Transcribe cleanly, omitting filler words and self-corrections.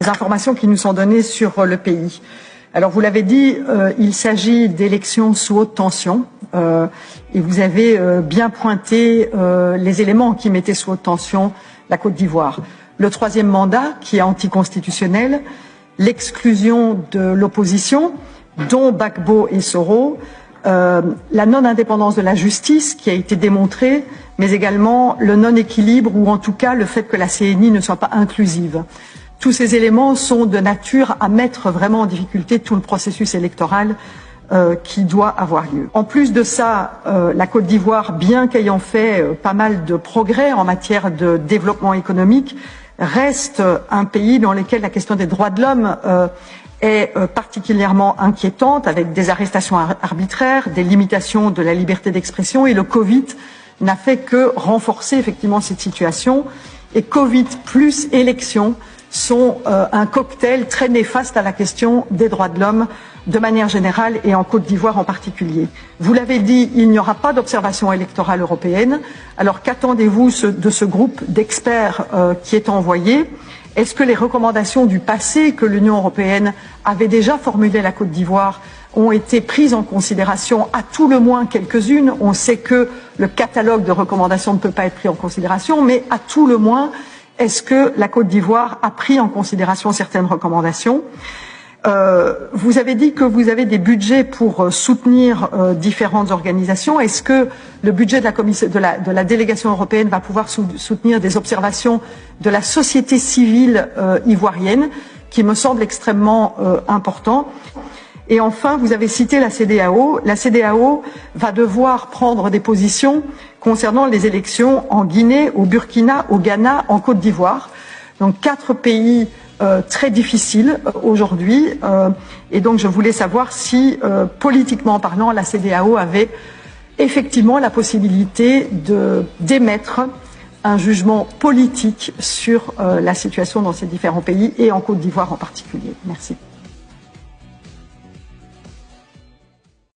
informations qui nous sont données sur le pays. Alors vous l'avez dit, il s'agit d'élections sous haute tension et vous avez bien pointé les éléments qui mettaient sous haute tension la Côte d'Ivoire. Le troisième mandat qui est anticonstitutionnel, l'exclusion de l'opposition, dont Gbagbo et Soro, la non-indépendance de la justice qui a été démontrée, mais également le non-équilibre ou en tout cas le fait que la CENI ne soit pas inclusive. Tous ces éléments sont de nature à mettre vraiment en difficulté tout le processus électoral qui doit avoir lieu. En plus de ça, la Côte d'Ivoire, bien qu'ayant fait pas mal de progrès en matière de développement économique, reste un pays dans lequel la question des droits de l'homme est particulièrement inquiétante, avec des arrestations arbitraires, des limitations de la liberté d'expression, et le Covid n'a fait que renforcer effectivement cette situation. Et Covid plus élections sont un cocktail très néfaste à la question des droits de l'homme de manière générale et en Côte d'Ivoire en particulier. Vous l'avez dit, il n'y aura pas d'observation électorale européenne. Alors qu'attendez-vous de ce groupe d'experts qui est envoyé? Est-ce que les recommandations du passé que l'Union européenne avait déjà formulées à la Côte d'Ivoire ont été prises en considération, à tout le moins quelques-unes? On sait que le catalogue de recommandations ne peut pas être pris en considération, mais à tout le moins, est-ce que la Côte d'Ivoire a pris en considération certaines recommandations? Vous avez dit que vous avez des budgets pour soutenir différentes organisations. Est-ce que le budget de la délégation européenne va pouvoir soutenir des observations de la société civile ivoirienne, qui me semble extrêmement important? Et enfin, vous avez cité la CEDEAO. La CEDEAO va devoir prendre des positions concernant les élections en Guinée, au Burkina, au Ghana, en Côte d'Ivoire. Donc 4 pays très difficiles aujourd'hui. Et donc je voulais savoir si, politiquement parlant, la CEDEAO avait effectivement la possibilité d'émettre un jugement politique sur la situation dans ces différents pays et en Côte d'Ivoire en particulier. Merci.